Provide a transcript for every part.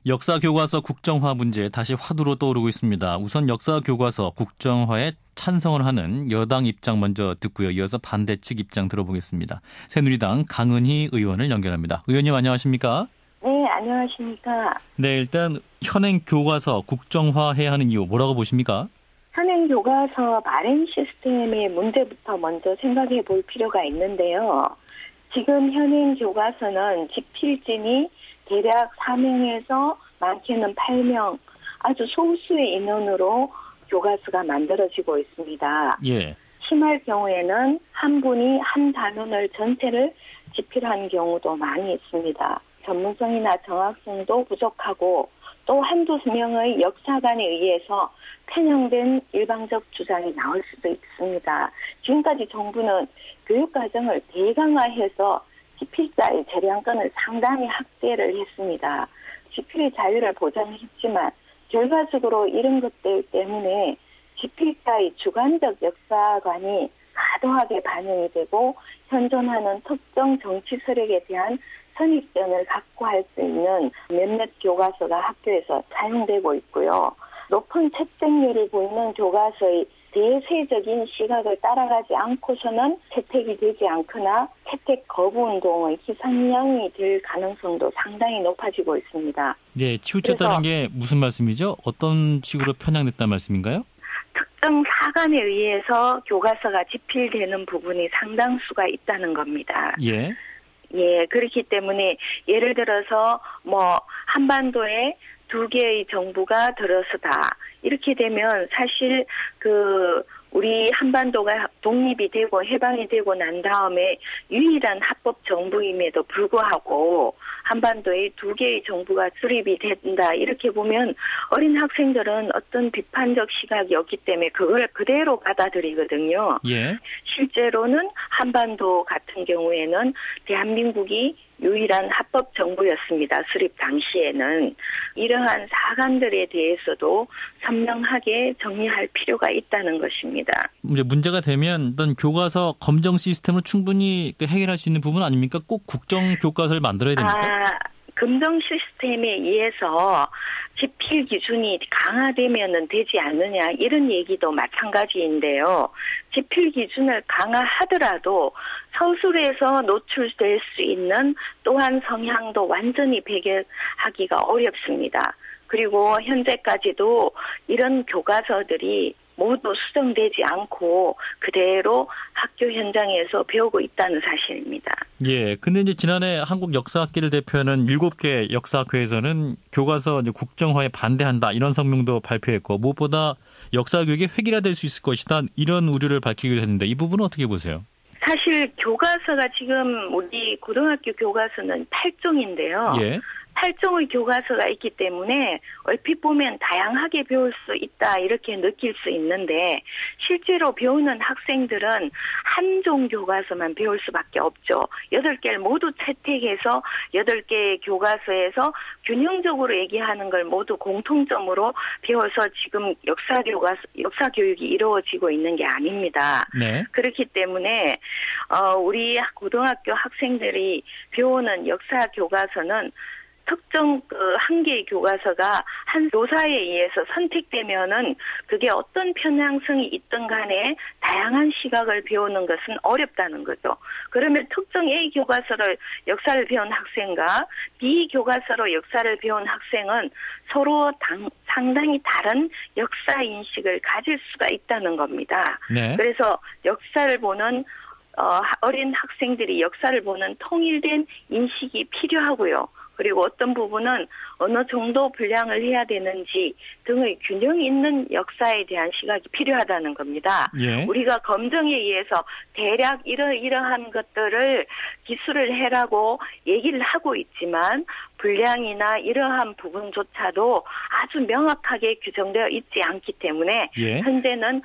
역사 교과서 국정화 문제 다시 화두로 떠오르고 있습니다. 우선 역사 교과서 국정화에 찬성을 하는 여당 입장 먼저 듣고요. 이어서 반대 측 입장 들어보겠습니다. 새누리당 강은희 의원을 연결합니다. 의원님 안녕하십니까? 네, 안녕하십니까? 네, 일단 현행 교과서 국정화해야 하는 이유 뭐라고 보십니까? 현행 교과서 발행 시스템의 문제부터 먼저 생각해 볼 필요가 있는데요. 지금 현행 교과서는 집필진이 대략 4명에서 많게는 8명, 아주 소수의 인원으로 교과서가 만들어지고 있습니다. 예. 심할 경우에는 한 분이 한 단원을 전체를 집필한 경우도 많이 있습니다. 전문성이나 정확성도 부족하고 또 한두 명의 역사관에 의해서 편향된 일방적 주장이 나올 수도 있습니다. 지금까지 정부는 교육과정을 대강화해서 집필자의 재량권을 상당히 확대를 했습니다. 집필의 자유를 보장했지만 결과적으로 이런 것들 때문에 집필자의 주관적 역사관이 과도하게 반영이 되고 현존하는 특정 정치 세력에 대한 선입견을 확고할 수 있는 몇몇 교과서가 학교에서 사용되고 있고요. 높은 채택률을 보이는 교과서의 대세적인 시각을 따라가지 않고서는 채택이 되지 않거나 채택 거부 운동의 희생양이 될 가능성도 상당히 높아지고 있습니다. 네, 치우쳤다는 게 무슨 말씀이죠? 어떤 식으로 편향됐다는 말씀인가요? 특정 사관에 의해서 교과서가 집필되는 부분이 상당수가 있다는 겁니다. 예. 예, 그렇기 때문에 예를 들어서 한반도에 2개의 정부가 들어서다. 이렇게 되면 사실 우리 한반도가 독립이 되고 해방이 되고 난 다음에 유일한 합법 정부임에도 불구하고 한반도에 2개의 정부가 수립이 된다. 이렇게 보면 어린 학생들은 어떤 비판적 시각이 없기 때문에 그걸 그대로 받아들이거든요. 예. 실제로는 한반도 같은 경우에는 대한민국이 유일한 합법 정부였습니다. 수립 당시에는. 이러한 사관들에 대해서도 선명하게 정리할 필요가 있다는 것입니다. 이제 문제가 되면 어떤 교과서 검정 시스템으로 충분히 해결할 수 있는 부분 아닙니까? 꼭 국정 교과서를 만들어야 됩니까? 검정 시스템에 의해서 집필 기준이 강화되면 되지 않느냐 이런 얘기도 마찬가지인데요. 집필 기준을 강화하더라도 서술에서 노출될 수 있는 또한 성향도 완전히 배격하기가 어렵습니다. 그리고 현재까지도 이런 교과서들이 모두 수정되지 않고 그대로 학교 현장에서 배우고 있다는 사실입니다. 예, 근데 이제 지난해 한국 역사학계를 대표하는 7개 역사학회에서는 교과서 이제 국정화에 반대한다 이런 성명도 발표했고 무엇보다 역사 교육이 획일화될 수 있을 것이다 이런 우려를 밝히기도 했는데 이 부분은 어떻게 보세요? 사실 교과서가 지금 우리 고등학교 교과서는 8종인데요. 예. 8종의 교과서가 있기 때문에 얼핏 보면 다양하게 배울 수 있다 이렇게 느낄 수 있는데 실제로 배우는 학생들은 한 종 교과서만 배울 수밖에 없죠. 8개를 모두 채택해서 8개의 교과서에서 균형적으로 얘기하는 걸 모두 공통점으로 배워서 지금 역사 교육이 이루어지고 있는 게 아닙니다. 네. 그렇기 때문에 우리 고등학교 학생들이 배우는 역사 교과서는 특정 한 개의 교과서가 한 교사에 의해서 선택되면은 그게 어떤 편향성이 있든 간에 다양한 시각을 배우는 것은 어렵다는 거죠. 그러면 특정 A 교과서를 역사를 배운 학생과 B 교과서로 역사를 배운 학생은 서로 상당히 다른 역사 인식을 가질 수가 있다는 겁니다. 네. 그래서 역사를 보는 어린 학생들이 역사를 보는 통일된 인식이 필요하고요. 그리고 어떤 부분은 어느 정도 분량을 해야 되는지 등의 균형 있는 역사에 대한 시각이 필요하다는 겁니다. 예. 우리가 검증에 의해서 대략 이러한 것들을 기술을 해라고 얘기를 하고 있지만 분량이나 이러한 부분조차도 아주 명확하게 규정되어 있지 않기 때문에 예. 현재는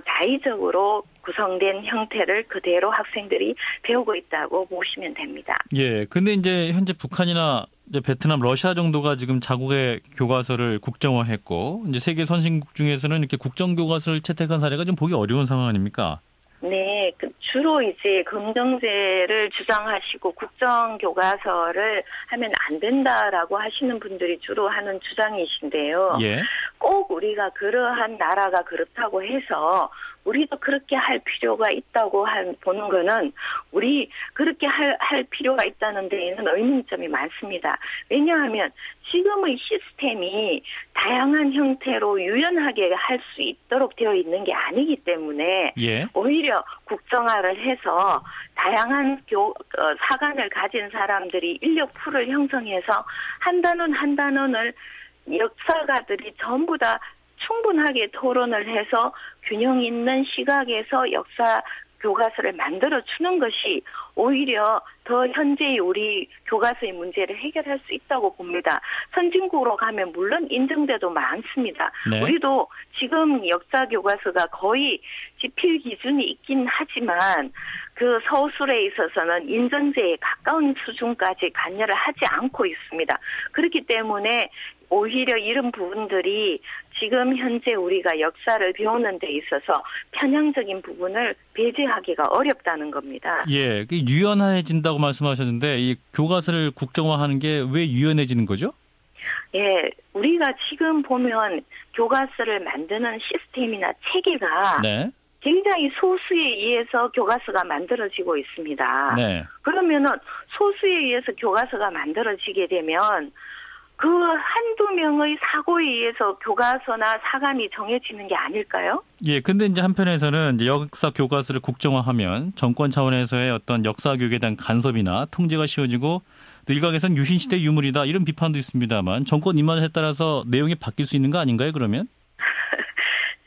자의적으로 구성된 형태를 그대로 학생들이 배우고 있다고 보시면 됩니다. 예. 근데 이제 현재 북한이나 이제 베트남, 러시아 정도가 지금 자국의 교과서를 국정화했고 이제 세계 선진국 중에서는 이렇게 국정 교과서를 채택한 사례가 좀 보기 어려운 상황 아닙니까? 네, 주로 이제 검정제를 주장하시고 국정교과서를 하면 안 된다라고 하시는 분들이 주로 하는 주장이신데요. 예. 꼭 우리가 그러한 나라가 그렇다고 해서 우리도 그렇게 할 필요가 있다고 보는 거는 우리 그렇게 할 필요가 있다는 데에는 의문점이 많습니다. 왜냐하면 지금의 시스템이 다양한 형태로 유연하게 할 수 있도록 되어 있는 게 아니기 때문에 예. 오히려 국정화를 해서 다양한 사관을 가진 사람들이 인력 풀을 형성해서 한 단원을 역사가들이 전부 다 충분하게 토론을 해서 균형 있는 시각에서 역사 교과서를 만들어 주는 것이 오히려 더 현재의 우리 교과서의 문제를 해결할 수 있다고 봅니다. 선진국으로 가면 물론 인정돼도 많습니다. 네. 우리도 지금 역사 교과서가 거의 지필 기준이 있긴 하지만 그 서술에 있어서는 인정제에 가까운 수준까지 관여를 하지 않고 있습니다. 그렇기 때문에 오히려 이런 부분들이 지금 현재 우리가 역사를 배우는 데 있어서 편향적인 부분을 배제하기가 어렵다는 겁니다. 예, 유연해진다고 말씀하셨는데 이 교과서를 국정화하는 게 왜 유연해지는 거죠? 예, 우리가 지금 보면 교과서를 만드는 시스템이나 체계가 네. 굉장히 소수에 의해서 교과서가 만들어지고 있습니다. 네. 그러면은 소수에 의해서 교과서가 만들어지게 되면 그 한두 명의 사고에 의해서 교과서나 사감이 정해지는 게 아닐까요? 예, 근데 이제 한편에서는 이제 역사 교과서를 국정화하면 정권 차원에서의 어떤 역사 교육에 대한 간섭이나 통제가 쉬워지고 또 일각에선 유신시대 유물이다 이런 비판도 있습니다만 정권 입맛에 따라서 내용이 바뀔 수 있는 거 아닌가요, 그러면?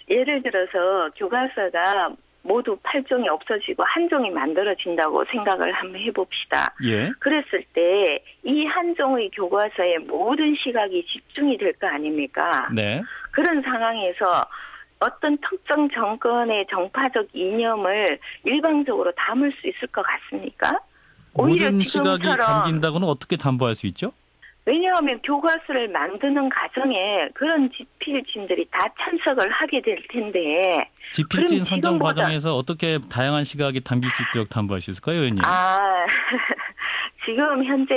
예를 들어서 교과서가 모두 8종이 없어지고 한 종이 만들어진다고 생각을 한번 해봅시다. 예. 그랬을 때 이 한 종의 교과서에 모든 시각이 집중이 될 거 아닙니까? 네. 그런 상황에서 어떤 특정 정권의 정파적 이념을 일방적으로 담을 수 있을 것 같습니까? 오히려 모든 시각이 지금처럼 담긴다고는 어떻게 담보할 수 있죠? 왜냐하면 교과서를 만드는 과정에 그런 집필진들이 다 참석을 하게 될 텐데 집필진 그럼 선정 지금보다- 과정에서 어떻게 다양한 시각이 담길 수 있도록 담보할 수 있을까요, 의원님? 지금 현재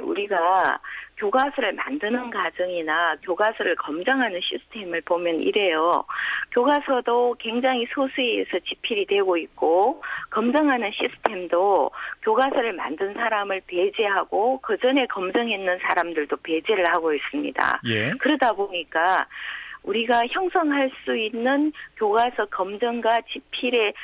우리가 교과서를 만드는 과정이나 교과서를 검증하는 시스템을 보면 이래요. 교과서도 굉장히 소수에 의해서 집필이 되고 있고 검증하는 시스템도 교과서를 만든 사람을 배제하고 그 전에 검증했는 사람들도 배제를 하고 있습니다. 예. 그러다 보니까 우리가 형성할 수 있는 교과서 검증과 집필의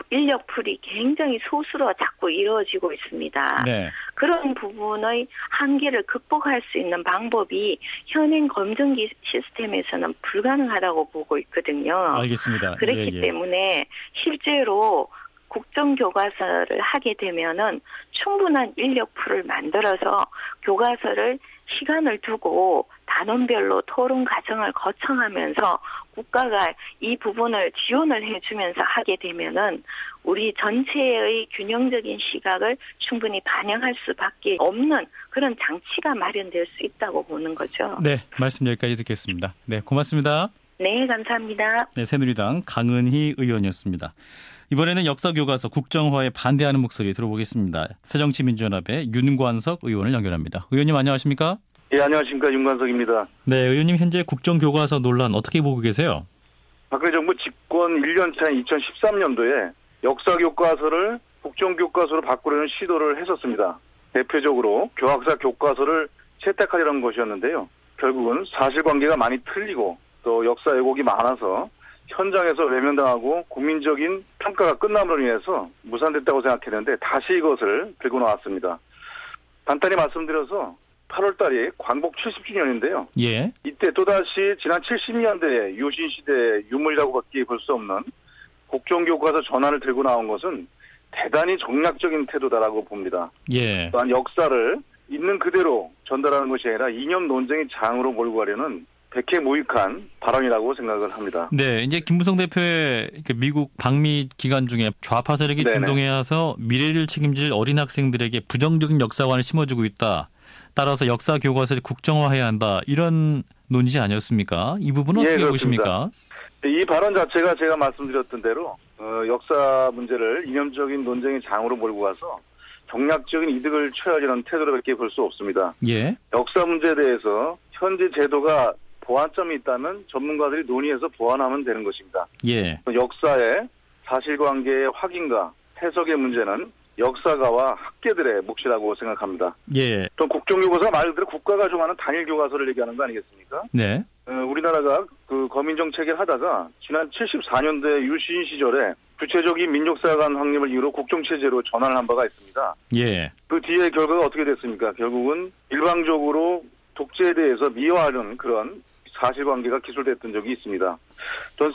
인력풀이 굉장히 소수로 자꾸 이루어지고 있습니다. 네. 그런 부분의 한계를 극복할 수 있는 방법이 현행 검증기 시스템에서는 불가능하다고 보고 있거든요. 알겠습니다. 그렇기 때문에 실제로 국정교과서를 하게 되면은 충분한 인력풀을 만들어서 교과서를 시간을 두고 단원별로 토론 과정을 거쳐가면서 국가가 이 부분을 지원을 해주면서 하게 되면은 우리 전체의 균형적인 시각을 충분히 반영할 수밖에 없는 그런 장치가 마련될 수 있다고 보는 거죠. 네, 말씀 여기까지 듣겠습니다. 네, 고맙습니다. 네, 감사합니다. 네, 새누리당 강은희 의원이었습니다. 이번에는 역사교과서 국정화에 반대하는 목소리 들어보겠습니다. 새정치민주연합의 윤관석 의원을 연결합니다. 의원님 안녕하십니까? 예, 안녕하십니까. 윤관석입니다. 네, 의원님 현재 국정교과서 논란 어떻게 보고 계세요? 박근혜 정부 집권 1년 차인 2013년도에 역사교과서를 국정교과서로 바꾸려는 시도를 했었습니다. 대표적으로 교학사 교과서를 채택하려는 것이었는데요. 결국은 사실관계가 많이 틀리고 또 역사 왜곡이 많아서 현장에서 외면당하고 국민적인 평가가 끝남으로 인해서 무산됐다고 생각했는데 다시 이것을 들고 나왔습니다. 간단히 말씀드려서 8월 달이 광복 70주년인데요. 예. 이때 또다시 지난 70년대의 유신시대 유물이라고밖에 볼 수 없는 국정교과서 전환을 들고 나온 것은 대단히 정략적인 태도다라고 봅니다. 예. 또한 역사를 있는 그대로 전달하는 것이 아니라 이념 논쟁의 장으로 몰고 가려는 백해무익한 발언이라고 생각을 합니다. 네, 이제 김무성 대표의 미국 방미 기간 중에 좌파 세력이 네네. 진동해와서 미래를 책임질 어린 학생들에게 부정적인 역사관을 심어주고 있다. 따라서 역사 교과서를 국정화해야 한다. 이런 논지 아니었습니까? 이 부분은 어떻게 그렇습니다. 보십니까? 이 발언 자체가 제가 말씀드렸던 대로 역사 문제를 이념적인 논쟁의 장으로 몰고 가서 경략적인 이득을 취하려는 태도로밖에 볼 수 없습니다. 예. 역사 문제에 대해서 현재 제도가 보완점이 있다면 전문가들이 논의해서 보완하면 되는 것입니다. 예. 역사의 사실관계의 확인과 해석의 문제는 역사가와 학계들의 몫이라고 생각합니다. 예. 또 국정교과서가 말 그대로 국가가 정하는 단일 교과서를 얘기하는 거 아니겠습니까? 네. 우리나라가 그 거민정 체계를 하다가 지난 74년대 유신 시절에 구체적인 민족사관 확립을 이유로 국정체제로 전환을 한 바가 있습니다. 예. 그 뒤에 결과가 어떻게 됐습니까? 결국은 일방적으로 독재에 대해서 미화하는 그런 사실관계가 기술됐던 적이 있습니다.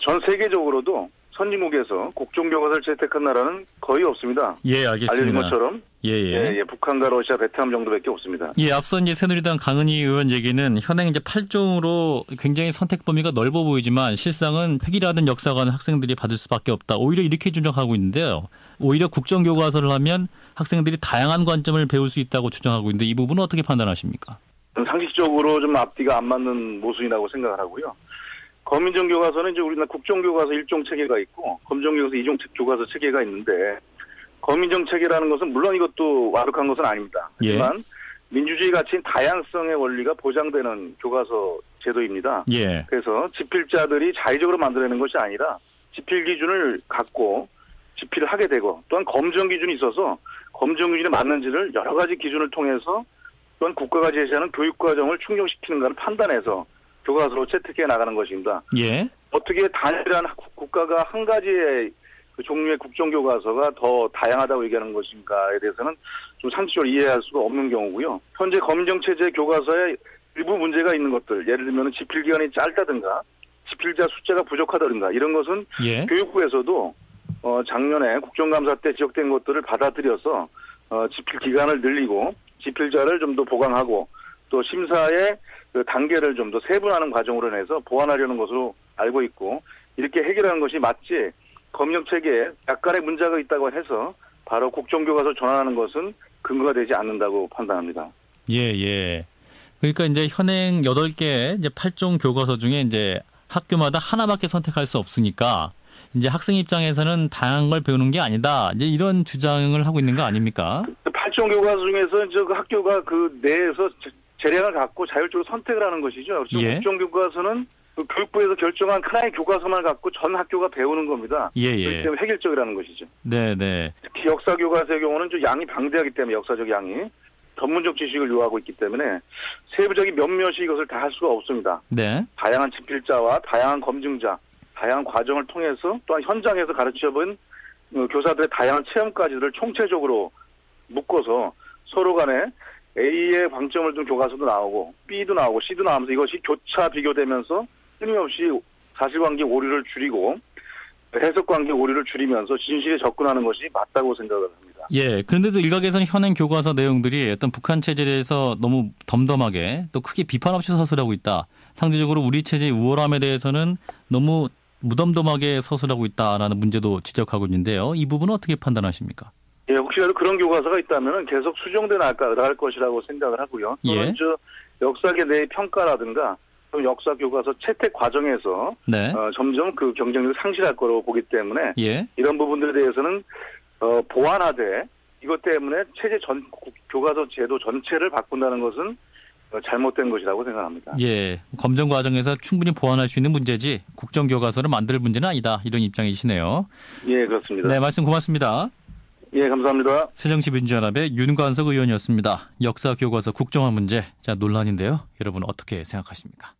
전 세계적으로도 선진국에서 국정교과서를 채택한 나라는 거의 없습니다. 예, 알겠습니다. 알려진 것처럼 예. 북한과 러시아, 베트남 정도밖에 없습니다. 예, 앞서 이제 새누리당 강은희 의원 얘기는 현행 이제 8종으로 굉장히 선택 범위가 넓어 보이지만 실상은 획일화된 역사관 학생들이 받을 수밖에 없다. 오히려 이렇게 주장하고 있는데요. 오히려 국정교과서를 하면 학생들이 다양한 관점을 배울 수 있다고 주장하고 있는데 이 부분은 어떻게 판단하십니까? 상식적으로 좀 앞뒤가 안 맞는 모순이라고 생각을 하고요. 거민정 교과서는 이제 우리나라 국정교과서 1종 체계가 있고 검정교과서 2종 교과서 체계가 있는데 거민정 체계라는 것은 물론 이것도 완벽한 것은 아닙니다. 하지만 민주주의 가치인 다양성의 원리가 보장되는 교과서 제도입니다. 예. 그래서 집필자들이 자의적으로 만들어내는 것이 아니라 집필 기준을 갖고 집필을 하게 되고 또한 검정 기준이 있어서 검정 기준에 맞는지를 여러 가지 기준을 통해서 또한 국가가 제시하는 교육과정을 충족시키는가를 판단해서 교과서로 채택해 나가는 것입니다. 예. 어떻게 단일한 국가가 한 가지의 그 종류의 국정교과서가 더 다양하다고 얘기하는 것인가에 대해서는 좀 상식적으로 이해할 수가 없는 경우고요. 현재 검정체제 교과서에 일부 문제가 있는 것들, 예를 들면 집필기간이 짧다든가 집필자 숫자가 부족하다든가 이런 것은 교육부에서도 작년에 국정감사 때 지적된 것들을 받아들여서 집필 기간을 늘리고 집필자를 좀 더 보강하고 또 심사의 그 단계를 좀 더 세분화하는 과정으로 해서 보완하려는 것으로 알고 있고 이렇게 해결하는 것이 맞지 검정체계에 약간의 문제가 있다고 해서 바로 국정교과서 전환하는 것은 근거가 되지 않는다고 판단합니다. 예. 그러니까 이제 현행 8개 이제 8종 교과서 중에 이제 학교마다 하나밖에 선택할 수 없으니까 이제 학생 입장에서는 다양한 걸 배우는 게 아니다. 이제 이런 주장을 하고 있는 거 아닙니까? 8종 교과서 중에서 이제 그 학교가 그 내에서 재량을 갖고 자율적으로 선택을 하는 것이죠. 국정교과서는 그 교육부에서 결정한 하나의 교과서만 갖고 전 학교가 배우는 겁니다. 그렇기 때문에 획일적이라는 것이죠. 네. 특히 역사교과서의 경우는 좀 양이 방대하기 때문에 역사적 양이 전문적 지식을 요하고 있기 때문에 세부적인 몇몇이 이것을 다 할 수가 없습니다. 네. 다양한 집필자와 다양한 검증자, 다양한 과정을 통해서 또한 현장에서 가르쳐본 교사들의 다양한 체험까지를 총체적으로 묶어서 서로 간에 A의 방점을 둔 교과서도 나오고 B도 나오고 C도 나오면서 이것이 교차 비교되면서 끊임없이 사실관계 오류를 줄이고 해석관계 오류를 줄이면서 진실에 접근하는 것이 맞다고 생각을 합니다. 예, 그런데도 일각에서는 현행 교과서 내용들이 어떤 북한 체제에 대해서 너무 덤덤하게 또 크게 비판 없이 서술하고 있다. 상대적으로 우리 체제의 우월함에 대해서는 너무 무덤덤하게 서술하고 있다라는 문제도 지적하고 있는데요. 이 부분은 어떻게 판단하십니까? 예, 혹시라도 그런 교과서가 있다면 계속 수정돼 나갈 것이라고 생각을 하고요. 또는 역사계 내의 평가라든가 또 역사 교과서 채택 과정에서 점점 그 경쟁력을 상실할 거로 보기 때문에 이런 부분들에 대해서는 보완하되 이것 때문에 교과서 제도 전체를 바꾼다는 것은 잘못된 것이라고 생각합니다. 예, 검정 과정에서 충분히 보완할 수 있는 문제지 국정교과서를 만들 문제는 아니다. 이런 입장이시네요. 예, 그렇습니다. 네, 말씀 고맙습니다. 예, 감사합니다. 새정치 민주연합의 윤관석 의원이었습니다. 역사 교과서 국정화 문제, 논란인데요. 여러분 어떻게 생각하십니까?